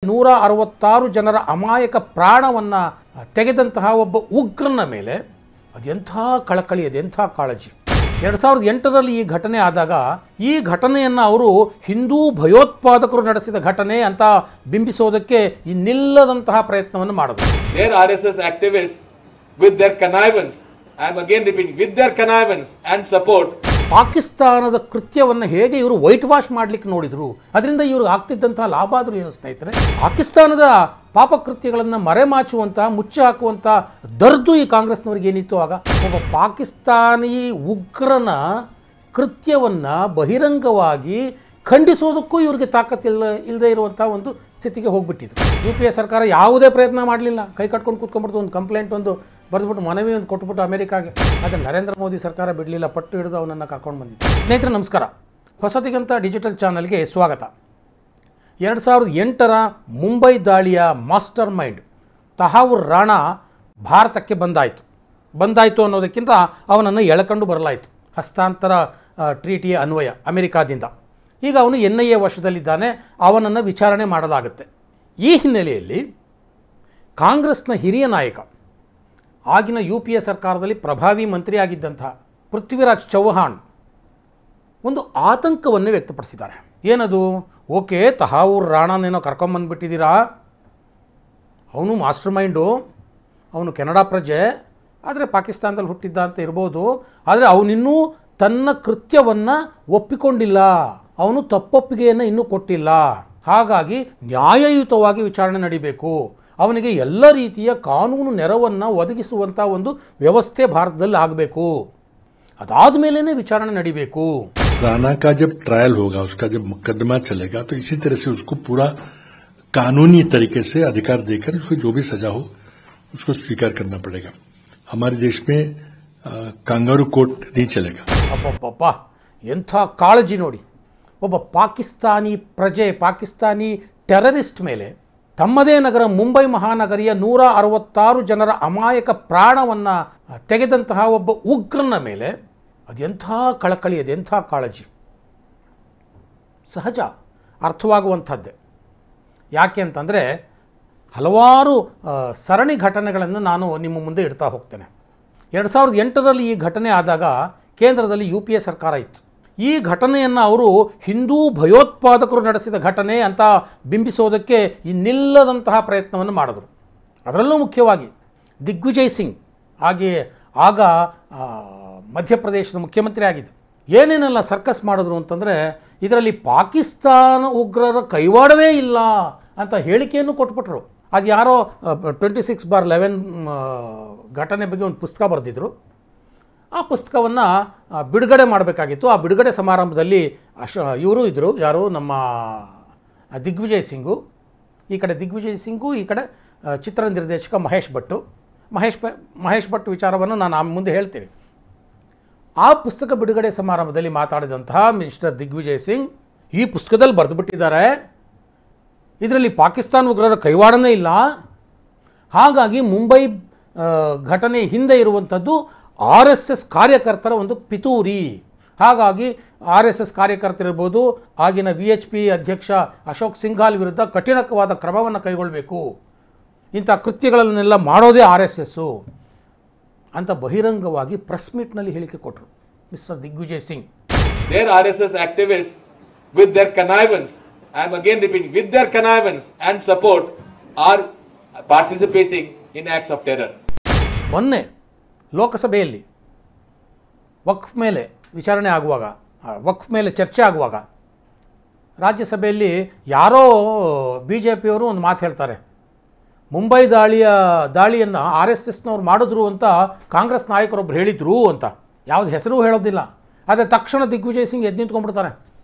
166 ಜನರ ಅಮಾಯಕ ಪ್ರಾಣವನ್ನು ತೆಗೆದಂತಹ ಒಬ್ಬ ಉಗ್ರನ ಮೇಲೆ ಅದೆಂಥ ಕಳಕಳಿ, ಅದೆಂಥ ಕಾಳಜಿ. 2008ರಲ್ಲಿ ಈ ಘಟನೆ ಆದಾಗ ಈ ಘಟನೆಯನ್ನು ಅವರು ಹಿಂದೂ ಭಯೋತ್ಪಾದಕರು ನಡೆಸಿದ ಘಟನೆ ಅಂತ ಬಿಂಬಿಸೋದಕ್ಕೆ ಇನ್ನಿಲ್ಲದಂತಹ ಪ್ರಯತ್ನವನ್ನು ಮಾಡಿದ್ರು. Their RSS activists with their connivance, I am again repeating, with their connivance and support, ಪಾಕಿಸ್ತಾನದ ಕೃತ್ಯವನ್ನು ಹೇಗೆ ಇವರು ವೈಟ್ ವಾಶ್ ಮಾಡಲಿಕ್ಕೆ ನೋಡಿದ್ರು, ಅದರಿಂದ ಇವ್ರಿಗೆ ಆಗ್ತಿದ್ದಂತಹ ಲಾಭ ಆದರೂ ಏನು ಸ್ನೇಹಿತರೆ? ಪಾಕಿಸ್ತಾನದ ಪಾಪಕೃತ್ಯಗಳನ್ನು ಮರೆಮಾಚುವಂಥ, ಮುಚ್ಚಿ ಹಾಕುವಂಥ ದರ್ದು ಈ ಕಾಂಗ್ರೆಸ್ನವ್ರಿಗೆ ಏನಿತ್ತು ಆಗ? ಒಬ್ಬ ಪಾಕಿಸ್ತಾನಿ ಉಗ್ರನ ಕೃತ್ಯವನ್ನು ಬಹಿರಂಗವಾಗಿ ಖಂಡಿಸೋದಕ್ಕೂ ಇವ್ರಿಗೆ ಇಲ್ಲದೆ ಇರುವಂಥ ಒಂದು ಸ್ಥಿತಿಗೆ ಹೋಗ್ಬಿಟ್ಟಿದ್ರು. UPA ಸರ್ಕಾರ ಯಾವುದೇ ಪ್ರಯತ್ನ ಮಾಡಲಿಲ್ಲ, ಕೈ ಕಟ್ಕೊಂಡು ಕೂತ್ಕೊಂಡ್ಬಿಡ್ತು. ಒಂದು ಕಂಪ್ಲೇಂಟ್ ಒಂದು ಬರೆದ್ಬಿಟ್ಟು ಮನವಿ ಒಂದು ಕೊಟ್ಬಿಟ್ಟು ಅಮೆರಿಕಾಗೆ. ಆದರೆ ನರೇಂದ್ರ ಮೋದಿ ಸರ್ಕಾರ ಬಿಡಲಿಲ್ಲ, ಪಟ್ಟು ಹಿಡಿದು ಅವನನ್ನು ಕರ್ಕೊಂಡು ಬಂದಿತ್ತು. ಸ್ನೇಹಿತರೆ ನಮಸ್ಕಾರ, ಹೊಸದಿಗಂತ ಡಿಜಿಟಲ್ ಚಾನಲ್ಗೆ ಸ್ವಾಗತ. 2008ರ ಮುಂಬೈ ದಾಳಿಯ ಮಾಸ್ಟರ್ ಮೈಂಡ್ ತಹಾವುರ್ ರಾಣಾ ಭಾರತಕ್ಕೆ ಬಂದಾಯಿತು ಅನ್ನೋದಕ್ಕಿಂತ ಅವನನ್ನು ಎಳಕೊಂಡು ಬರಲಾಯಿತು ಹಸ್ತಾಂತರ ಟ್ರೀಟಿಯ ಅನ್ವಯ ಅಮೆರಿಕಾದಿಂದ. ಈಗ ಅವನು NIA ವಶದಲ್ಲಿದ್ದಾನೆ, ಅವನನ್ನು ವಿಚಾರಣೆ ಮಾಡಲಾಗುತ್ತೆ. ಈ ಹಿನ್ನೆಲೆಯಲ್ಲಿ ಕಾಂಗ್ರೆಸ್ನ ಹಿರಿಯ ನಾಯಕ, ಆಗಿನ UPA ಸರ್ಕಾರದಲ್ಲಿ ಪ್ರಭಾವಿ ಮಂತ್ರಿಯಾಗಿದ್ದಂತಹ ಪೃಥ್ವಿರಾಜ್ ಚೌಹಾಣ್ ಒಂದು ಆತಂಕವನ್ನು ವ್ಯಕ್ತಪಡಿಸಿದ್ದಾರೆ. ಏನದು? ಓಕೆ, ತಹಾವುರ್ ರಾಣಾನೇನೋ ಕರ್ಕೊಂಬಂದುಬಿಟ್ಟಿದ್ದೀರಾ, ಅವನು ಮಾಸ್ಟರ್ ಮೈಂಡು, ಅವನು ಕೆನಡಾ ಪ್ರಜೆ, ಆದರೆ ಪಾಕಿಸ್ತಾನದಲ್ಲಿ ಹುಟ್ಟಿದ್ದ ಅಂತ ಇರ್ಬೋದು, ಆದರೆ ಅವನಿನ್ನೂ ತನ್ನ ಕೃತ್ಯವನ್ನು ಒಪ್ಪಿಕೊಂಡಿಲ್ಲ, ಅವನು ತಪ್ಪೊಪ್ಪಿಗೆಯನ್ನು ಇನ್ನೂ ಕೊಟ್ಟಿಲ್ಲ. ಹಾಗಾಗಿ ನ್ಯಾಯಯುತವಾಗಿ ವಿಚಾರಣೆ ನಡೀಬೇಕು, ಅವನಿಗೆ ಎಲ್ಲ ರೀತಿಯ ಕಾನೂನು ನೆರವನ್ನು ಒದಗಿಸುವಂಥ ಒಂದು ವ್ಯವಸ್ಥೆ ಭಾರತದಲ್ಲಿ ಆಗಬೇಕು, ಅದಾದ ಮೇಲೇ ವಿಚಾರಣೆ ನಡೀಬೇಕು. राणा का जब ट्रायल होगा, उसका जब मुकदमा चलेगा, तो इसी तरह से उसको पूरा कानूनी तरीके से अधिकार देकर उसको जो भी सजा हो उसको स्वीकार करना पड़ेगा. हमारे देश में कांगारू कोर्ट नहीं चलेगा. ಅಬ್ಬಬ್ಬಬ್ಬ, ಎಂಥ ಕಾಳಜಿ ನೋಡಿ! ಒಬ್ಬ ಪಾಕಿಸ್ತಾನಿ ಪ್ರಜೆ, ಪಾಕಿಸ್ತಾನಿ ಟೆರರಿಸ್ಟ್ ಮೇಲೆ ತಮ್ಮದೇ ನಗರ ಮುಂಬೈ ಮಹಾನಗರಿಯ 166 ಜನರ ಅಮಾಯಕ ಪ್ರಾಣವನ್ನು ತೆಗೆದಂತಹ ಒಬ್ಬ ಉಗ್ರನ ಮೇಲೆ ಅದೆಂಥ ಕಳಕಳಿ, ಅದೆಂಥ ಕಾಳಜಿ! ಸಹಜ, ಅರ್ಥವಾಗುವಂಥದ್ದೇ. ಯಾಕೆ ಅಂತಂದರೆ ಹಲವಾರು ಸರಣಿ ಘಟನೆಗಳನ್ನು ನಾನು ನಿಮ್ಮ ಮುಂದೆ ಇಡ್ತಾ ಹೋಗ್ತೇನೆ. 2008ರಲ್ಲಿ ಈ ಘಟನೆ ಆದಾಗ ಕೇಂದ್ರದಲ್ಲಿ UPA ಸರ್ಕಾರ ಇತ್ತು. ಈ ಘಟನೆಯನ್ನು ಅವರು ಹಿಂದೂ ಭಯೋತ್ಪಾದಕರು ನಡೆಸಿದ ಘಟನೆ ಅಂತ ಬಿಂಬಿಸೋದಕ್ಕೆ ಇನ್ನಿಲ್ಲದಂತಹ ಪ್ರಯತ್ನವನ್ನು ಮಾಡಿದ್ರು. ಅದರಲ್ಲೂ ಮುಖ್ಯವಾಗಿ ದಿಗ್ವಿಜಯ್ ಸಿಂಗ್ ಆಗ ಮಧ್ಯಪ್ರದೇಶದ ಮುಖ್ಯಮಂತ್ರಿ ಆಗಿದ್ದು, ಏನೇನೆಲ್ಲ ಸರ್ಕಸ್ ಮಾಡಿದ್ರು ಅಂತಂದರೆ ಇದರಲ್ಲಿ ಪಾಕಿಸ್ತಾನ ಉಗ್ರರ ಕೈವಾಡವೇ ಇಲ್ಲ ಅಂತ ಹೇಳಿಕೆಯನ್ನು ಕೊಟ್ಬಿಟ್ರು. ಅದು ಯಾರೋ 26/11 ಘಟನೆ ಬಗ್ಗೆ ಒಂದು ಪುಸ್ತಕ ಬರೆದಿದ್ರು. ಆ ಪುಸ್ತಕವನ್ನು ಬಿಡುಗಡೆ ಮಾಡಬೇಕಾಗಿತ್ತು. ಆ ಬಿಡುಗಡೆ ಸಮಾರಂಭದಲ್ಲಿ ಇವರು ಇದ್ದರು, ಯಾರು, ನಮ್ಮ ದಿಗ್ವಿಜಯ್ ಸಿಂಗು, ಈ ಕಡೆ ದಿಗ್ವಿಜಯ್ ಸಿಂಗು, ಈ ಕಡೆ ಚಿತ್ರ ನಿರ್ದೇಶಕ ಮಹೇಶ್ ಭಟ್ ವಿಚಾರವನ್ನು ನಾನು ಮುಂದೆ ಹೇಳ್ತೀನಿ. ಆ ಪುಸ್ತಕ ಬಿಡುಗಡೆ ಸಮಾರಂಭದಲ್ಲಿ ಮಾತಾಡಿದಂತಹ ಮಿಸ್ಟರ್ ದಿಗ್ವಿಜಯ್ ಸಿಂಗ್ ಈ ಪುಸ್ತಕದಲ್ಲಿ ಬರೆದುಬಿಟ್ಟಿದ್ದಾರೆ, ಇದರಲ್ಲಿ ಪಾಕಿಸ್ತಾನ ಉಗ್ರರ ಕೈವಾಡನೇ ಇಲ್ಲ, ಹಾಗಾಗಿ ಮುಂಬೈ ಘಟನೆ ಹಿಂದೆ ಇರುವಂಥದ್ದು RSS ಕಾರ್ಯಕರ್ತರ ಒಂದು ಪಿತೂರಿ, ಹಾಗಾಗಿ RSS ಕಾರ್ಯಕರ್ತರಿರ್ಬೋದು, ಆಗಿನ VHP ಅಧ್ಯಕ್ಷ ಅಶೋಕ್ ಸಿಂಘಾಲ್ ವಿರುದ್ಧ ಕಠಿಣವಾದ ಕ್ರಮವನ್ನು ಕೈಗೊಳ್ಳಬೇಕು, ಇಂಥ ಕೃತ್ಯಗಳನ್ನೆಲ್ಲ ಮಾಡೋದೇ RSS ಅಂತ ಬಹಿರಂಗವಾಗಿ ಪ್ರೆಸ್ ಮೀಟ್ನಲ್ಲಿ ಹೇಳಿಕೆ ಕೊಟ್ಟರು mister Digvijay Singh. their RSS activists with their connivance, I am again repeating, with their connivance and support are participating in acts of terror. ಮೊನ್ನೆ ಲೋಕಸಭೆಯಲ್ಲಿ ವಕ್ಫ್ ಮೇಲೆ ವಿಚಾರಣೆ ಆಗುವಾಗ, ವಕ್ಫ್ ಮೇಲೆ ಚರ್ಚೆ ಆಗುವಾಗ ರಾಜ್ಯಸಭೆಯಲ್ಲಿ ಯಾರೋ BJPಯವರು ಒಂದು ಮಾತು ಹೇಳ್ತಾರೆ, ಮುಂಬೈ ದಾಳಿಯನ್ನು RSSನವ್ರು ಮಾಡಿದ್ರು ಅಂತ ಕಾಂಗ್ರೆಸ್ ನಾಯಕರೊಬ್ಬರು ಹೇಳಿದ್ರು ಅಂತ. ಯಾವ್ದು ಹೆಸರು ಹೇಳೋದಿಲ್ಲ, ಆದರೆ ತಕ್ಷಣ ದಿಗ್ವಿಜಯ್ ಸಿಂಗ್ ಎದ್ದು ನಿಂತ್ಕೊಂಡ್ಬಿಡ್ತಾರೆ.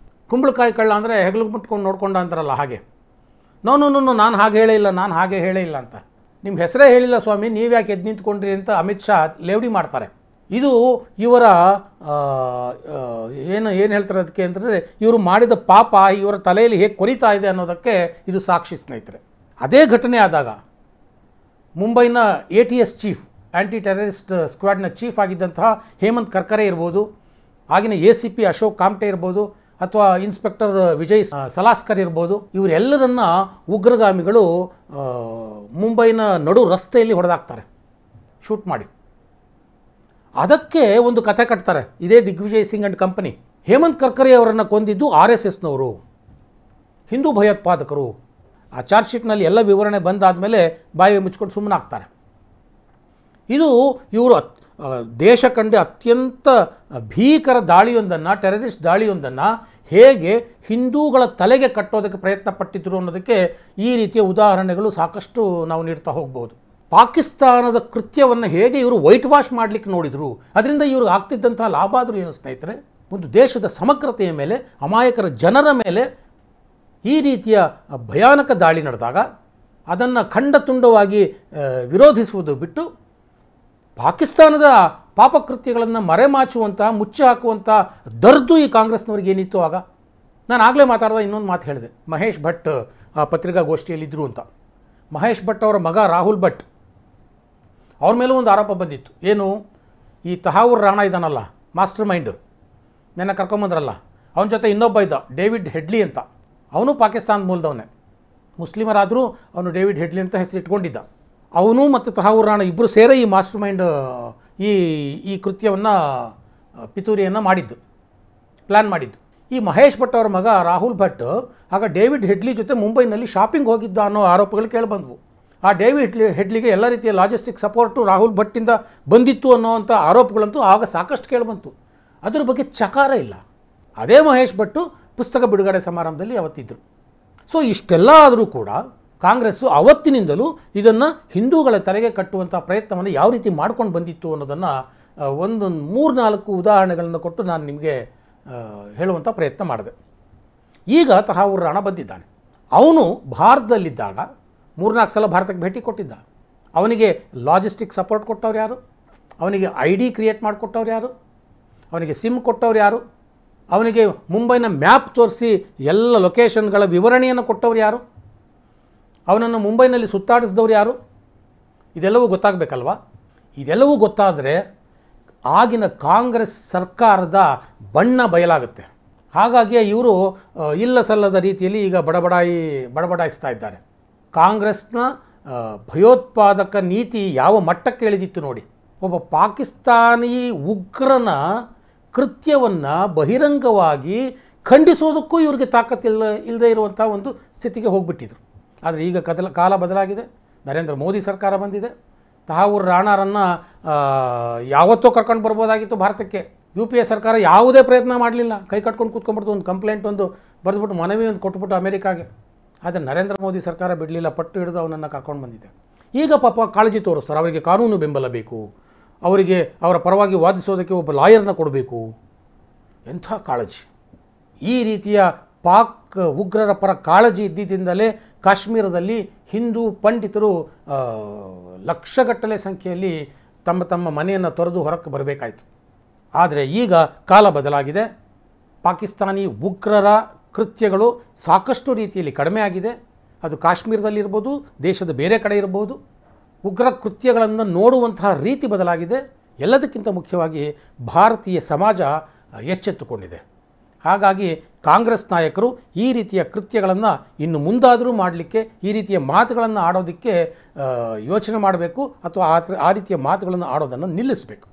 ಕುಂಬಳಕಾಯಿ ಕಳ್ಳ ಅಂದರೆ ಹೆಗಲು ಮುಟ್ಕೊಂಡು ನೋಡ್ಕೊಂಡ ಅಂತಾರಲ್ಲ ಹಾಗೆ. ನೋ ನಾನು ಹಾಗೆ ಹೇಳೇ ಇಲ್ಲ ಅಂತ. ನಿಮ್ಮ ಹೆಸರೇ ಹೇಳಿಲ್ಲ ಸ್ವಾಮಿ, ನೀವು ಯಾಕೆ ಎದ್ದು ನಿಂತ್ಕೊಂಡ್ರಿ ಅಂತ ಅಮಿತ್ ಶಾ ಲೇವಡಿ ಮಾಡ್ತಾರೆ. ಇದು ಇವರ ಏನು ಹೇಳ್ತಾರೆ ಅದಕ್ಕೆ ಅಂತಂದರೆ, ಇವರು ಮಾಡಿದ ಪಾಪ ಇವರ ತಲೆಯಲ್ಲಿ ಹೇಗೆ ಕೊರಿತಾ ಇದೆ ಅನ್ನೋದಕ್ಕೆ ಇದು ಸಾಕ್ಷಿ ಸ್ನೇಹಿತರೆ. ಅದೇ ಘಟನೆ ಆದಾಗ ಮುಂಬೈನ ATS ಚೀಫ್, ಆ್ಯಂಟಿ ಟೆರರಿಸ್ಟ್ ಸ್ಕ್ವಾಡ್ನ ಚೀಫ್ ಆಗಿದ್ದಂತಹ ಹೇಮಂತ್ ಕರ್ಕರೆ ಇರ್ಬೋದು, ಆಗಿನ ACP ಅಶೋಕ್ ಕಾಮ್ಟೆ ಇರ್ಬೋದು, ಅಥವಾ ಇನ್ಸ್ಪೆಕ್ಟರ್ ವಿಜಯ್ ಸಲಾಸ್ಕರ್ ಇರ್ಬೋದು, ಇವರೆಲ್ಲರನ್ನ ಉಗ್ರಗಾಮಿಗಳು ಮುಂಬೈನ ನಡು ರಸ್ತೆಯಲ್ಲಿ ಹೊಡೆದಾಕ್ತಾರೆ ಶೂಟ್ ಮಾಡಿ. ಅದಕ್ಕೆ ಒಂದು ಕಥೆ ಕಟ್ತಾರೆ. ಇದೇ ದಿಗ್ವಿಜಯ್ ಸಿಂಗ್ ಆ್ಯಂಡ್ ಕಂಪನಿ. ಹೇಮಂತ್ ಕರ್ಕರೆ ಅವರನ್ನು ಕೊಂದಿದ್ದು RSSನವರು, ಹಿಂದೂ ಭಯೋತ್ಪಾದಕರು. ಆ ಚಾರ್ಜ್ ಶೀಟ್ನಲ್ಲಿ ಎಲ್ಲ ವಿವರಣೆ ಬಂದಾದಮೇಲೆ ಬಾಯಿ ಮುಚ್ಕೊಂಡು ಸುಮ್ಮನಾಗ್ತಾರೆ. ಇದು ಇವರು ದೇಶ ಕಂಡ ಅತ್ಯಂತ ಭೀಕರ ದಾಳಿಯೊಂದನ್ನು, ಟೆರರಿಸ್ಟ್ ದಾಳಿಯೊಂದನ್ನು ಹೇಗೆ ಹಿಂದೂಗಳ ತಲೆಗೆ ಕಟ್ಟೋದಕ್ಕೆ ಪ್ರಯತ್ನ ಪಟ್ಟಿದ್ರು ಅನ್ನೋದಕ್ಕೆ ಈ ರೀತಿಯ ಉದಾಹರಣೆಗಳು ಸಾಕಷ್ಟು ನಾವು ನೀಡ್ತಾ ಹೋಗ್ಬೋದು. ಪಾಕಿಸ್ತಾನದ ಕೃತ್ಯವನ್ನು ಹೇಗೆ ಇವರು ವೈಟ್ ವಾಶ್ ಮಾಡಲಿಕ್ಕೆ ನೋಡಿದರು, ಅದರಿಂದ ಇವ್ರಿಗೆ ಆಗ್ತಿದ್ದಂಥ ಲಾಭ ಆದರೂ ಏನು ಸ್ನೇಹಿತರೆ? ಒಂದು ದೇಶದ ಸಮಗ್ರತೆಯ ಮೇಲೆ, ಅಮಾಯಕರ ಜನರ ಮೇಲೆ ಈ ರೀತಿಯ ಭಯಾನಕ ದಾಳಿ ನಡೆದಾಗ ಅದನ್ನು ಖಂಡತುಂಡವಾಗಿ ವಿರೋಧಿಸುವುದು ಬಿಟ್ಟು ಪಾಕಿಸ್ತಾನದ ಪಾಪಕೃತ್ಯಗಳನ್ನು ಮರೆಮಾಚುವಂಥ, ಮುಚ್ಚಿ ಹಾಕುವಂಥ ದರ್ದು ಈ ಕಾಂಗ್ರೆಸ್ನವ್ರಿಗೆ ಏನಿತ್ತು ಆಗ. ನಾನು ಆಗಲೇ ಮಾತಾಡಿದ ಇನ್ನೊಂದು ಮಾತು ಹೇಳಿದೆ, ಮಹೇಶ್ ಭಟ್ ಆ ಪತ್ರಿಕಾಗೋಷ್ಠಿಯಲ್ಲಿದ್ದರು ಅಂತ. ಮಹೇಶ್ ಭಟ್ ಅವರ ಮಗ ರಾಹುಲ್ ಭಟ್, ಅವ್ರ ಮೇಲೂ ಒಂದು ಆರೋಪ ಬಂದಿತ್ತು. ಏನು, ಈ ತಹಾವೂರ್ ರಾಣಾ ಇದ್ದಾನಲ್ಲ, ಮಾಸ್ಟರ್ ಮೈಂಡು, ನೆನ್ನೆ ಕರ್ಕೊಂಬಂದ್ರಲ್ಲ, ಅವನ ಜೊತೆ ಇನ್ನೊಬ್ಬ ಇದ್ದ ಡೇವಿಡ್ ಹೆಡ್ಲಿ ಅಂತ. ಅವನು ಪಾಕಿಸ್ತಾನದ ಮೂಲದವನೇ, ಮುಸ್ಲಿಮರಾದರೂ ಅವನು ಡೇವಿಡ್ ಹೆಡ್ಲಿ ಅಂತ ಹೆಸರು ಇಟ್ಕೊಂಡಿದ್ದ. ಅವನು ಮತ್ತು ತಹಾವೂರ್ ರಾಣಾ ಇಬ್ಬರು ಸೇರೇ ಈ ಮಾಸ್ಟರ್ ಮೈಂಡ್ ಈ ಕೃತ್ಯವನ್ನು, ಪಿತೂರಿಯನ್ನು ಮಾಡಿದ್ದು, ಪ್ಲ್ಯಾನ್ ಮಾಡಿದ್ದು. ಈ ಮಹೇಶ್ ಭಟ್ ಅವರ ಮಗ ರಾಹುಲ್ ಭಟ್ ಆಗ ಡೇವಿಡ್ ಹೆಡ್ಲಿ ಜೊತೆ ಮುಂಬೈನಲ್ಲಿ ಶಾಪಿಂಗ್ ಹೋಗಿದ್ದ ಅನ್ನೋ ಆರೋಪಗಳು ಕೇಳಿಬಂದವು. ಆ ಡೇವಿಡ್ ಹೆಡ್ಲಿಗೆ ಎಲ್ಲ ರೀತಿಯ ಲಾಜಿಸ್ಟಿಕ್ ಸಪೋರ್ಟು ರಾಹುಲ್ ಭಟ್ಟಿಂದ ಬಂದಿತ್ತು ಅನ್ನೋವಂಥ ಆರೋಪಗಳಂತೂ ಆಗ ಸಾಕಷ್ಟು ಕೇಳಿಬಂತು. ಅದರ ಬಗ್ಗೆ ಚಕಾರ ಇಲ್ಲ. ಅದೇ ಮಹೇಶ್ ಭಟ್ಟು ಪುಸ್ತಕ ಬಿಡುಗಡೆ ಸಮಾರಂಭದಲ್ಲಿ ಅವತ್ತಿದ್ದರು. ಸೊ ಇಷ್ಟೆಲ್ಲ ಆದರೂ ಕೂಡ ಕಾಂಗ್ರೆಸ್ಸು ಅವತ್ತಿನಿಂದಲೂ ಇದನ್ನು ಹಿಂದೂಗಳ ತಲೆಗೆ ಕಟ್ಟುವಂಥ ಪ್ರಯತ್ನವನ್ನು ಯಾವ ರೀತಿ ಮಾಡ್ಕೊಂಡು ಬಂದಿತ್ತು ಅನ್ನೋದನ್ನು ಒಂದು 3-4 ಉದಾಹರಣೆಗಳನ್ನು ಕೊಟ್ಟು ನಾನು ನಿಮಗೆ ಹೇಳುವಂಥ ಪ್ರಯತ್ನ ಮಾಡಿದೆ. ಈಗ ತಹಾವೂರ್ ರಾಣಾ ಬಂದಿದ್ದಾನೆ. ಅವನು ಭಾರತದಲ್ಲಿದ್ದಾಗ 3-4 ಸಲ ಭಾರತಕ್ಕೆ ಭೇಟಿ ಕೊಟ್ಟಿದ್ದ. ಅವನಿಗೆ ಲಾಜಿಸ್ಟಿಕ್ ಸಪೋರ್ಟ್ ಕೊಟ್ಟವ್ರು ಯಾರು? ಅವನಿಗೆ ID ಕ್ರಿಯೇಟ್ ಮಾಡಿಕೊಟ್ಟವ್ರು ಯಾರು? ಅವನಿಗೆ ಸಿಮ್ ಕೊಟ್ಟವ್ರು ಯಾರು? ಅವನಿಗೆ ಮುಂಬೈನ ಮ್ಯಾಪ್ ತೋರಿಸಿ ಎಲ್ಲ ಲೊಕೇಶನ್ಗಳ ವಿವರಣೆಯನ್ನು ಕೊಟ್ಟವ್ರು ಯಾರು? ಅವನನ್ನು ಮುಂಬೈನಲ್ಲಿ ಸುತ್ತಾಡಿಸಿದವ್ರು ಯಾರು? ಇದೆಲ್ಲವೂ ಗೊತ್ತಾಗಬೇಕಲ್ವ. ಇದೆಲ್ಲವೂ ಗೊತ್ತಾದರೆ ಆಗಿನ ಕಾಂಗ್ರೆಸ್ ಸರ್ಕಾರದ ಬಣ್ಣ ಬಯಲಾಗುತ್ತೆ. ಹಾಗಾಗಿ ಇವರು ಇಲ್ಲ ಸಲ್ಲದ ರೀತಿಯಲ್ಲಿ ಈಗ ಬಡಬಡಾಯಿಸ್ತಾ ಇದ್ದಾರೆ. ಕಾಂಗ್ರೆಸ್ನ ಭಯೋತ್ಪಾದಕ ನೀತಿ ಯಾವ ಮಟ್ಟಕ್ಕೆ ಇಳಿದಿತ್ತು ನೋಡಿ. ಒಬ್ಬ ಪಾಕಿಸ್ತಾನಿ ಉಗ್ರನ ಕೃತ್ಯವನ್ನು ಬಹಿರಂಗವಾಗಿ ಖಂಡಿಸೋದಕ್ಕೂ ಇವ್ರಿಗೆ ಇಲ್ಲದೇ ಇರುವಂಥ ಒಂದು ಸ್ಥಿತಿಗೆ ಹೋಗ್ಬಿಟ್ಟಿದ್ರು. ಆದರೆ ಈಗ ಕಾಲ ಬದಲಾಗಿದೆ. ನರೇಂದ್ರ ಮೋದಿ ಸರ್ಕಾರ ಬಂದಿದೆ. ತಹಾವೂರ್ ರಾಣಾರನ್ನು ಯಾವತ್ತೋ ಕರ್ಕೊಂಡು ಬರ್ಬೋದಾಗಿತ್ತು ಭಾರತಕ್ಕೆ. UPA ಸರ್ಕಾರ ಯಾವುದೇ ಪ್ರಯತ್ನ ಮಾಡಲಿಲ್ಲ, ಕೈ ಕಟ್ಕೊಂಡು ಕೂತ್ಕೊಂಡ್ಬಿಡ್ತು. ಒಂದು ಕಂಪ್ಲೇಂಟ್ ಒಂದು ಬರೆದ್ಬಿಟ್ಟು ಮನವಿ ಒಂದು ಕೊಟ್ಬಿಟ್ಟು ಅಮೆರಿಕಾಗೆ. ಆದರೆ ನರೇಂದ್ರ ಮೋದಿ ಸರ್ಕಾರ ಬಿಡಲಿಲ್ಲ, ಪಟ್ಟು ಹಿಡಿದು ಅವನನ್ನು ಕರ್ಕೊಂಡು ಬಂದಿದೆ. ಈಗ ಪಾಪ ಕಾಳಜಿ ತೋರಿಸ್ತಾರೆ. ಅವರಿಗೆ ಕಾನೂನು ಬೆಂಬಲ ಬೇಕು, ಅವರಿಗೆ ಅವರ ಪರವಾಗಿ ವಾದಿಸೋದಕ್ಕೆ ಒಬ್ಬ ಲಾಯರ್ನ ಕೊಡಬೇಕು. ಎಂಥ ಕಾಳಜಿ! ಈ ರೀತಿಯ ಪಾಕ್ ಉಗ್ರರ ಪರ ಕಾಳಜಿ ಇದ್ದಿದ್ದರಿಂದಲೇ ಕಾಶ್ಮೀರದಲ್ಲಿ ಹಿಂದೂ ಪಂಡಿತರು ಲಕ್ಷಗಟ್ಟಲೆ ಸಂಖ್ಯೆಯಲ್ಲಿ ತಮ್ಮ ಮನೆಯನ್ನು ತೊರೆದು ಹೊರಕ್ಕೆ ಬರಬೇಕಾಯಿತು. ಆದರೆ ಈಗ ಕಾಲ ಬದಲಾಗಿದೆ. ಪಾಕಿಸ್ತಾನಿ ಉಗ್ರರ ಕೃತ್ಯಗಳು ಸಾಕಷ್ಟು ರೀತಿಯಲ್ಲಿ ಕಡಿಮೆ ಆಗಿದೆ. ಅದು ಕಾಶ್ಮೀರದಲ್ಲಿರ್ಬೋದು, ದೇಶದ ಬೇರೆ ಕಡೆ ಇರ್ಬೋದು. ಉಗ್ರ ಕೃತ್ಯಗಳನ್ನು ನೋಡುವಂತಹ ರೀತಿ ಬದಲಾಗಿದೆ. ಎಲ್ಲದಕ್ಕಿಂತ ಮುಖ್ಯವಾಗಿ ಭಾರತೀಯ ಸಮಾಜ ಎಚ್ಚೆತ್ತುಕೊಂಡಿದೆ. ಹಾಗಾಗಿ ಕಾಂಗ್ರೆಸ್ ನಾಯಕರು ಈ ರೀತಿಯ ಕೃತ್ಯಗಳನ್ನು ಇನ್ನು ಮುಂದಾದರೂ ಮಾಡಲಿಕ್ಕೆ, ಈ ರೀತಿಯ ಮಾತುಗಳನ್ನು ಆಡೋದಕ್ಕೆ ಯೋಚನೆ ಮಾಡಬೇಕು, ಅಥವಾ ಆ ರೀತಿಯ ಮಾತುಗಳನ್ನು ಆಡೋದನ್ನು ನಿಲ್ಲಿಸಬೇಕು.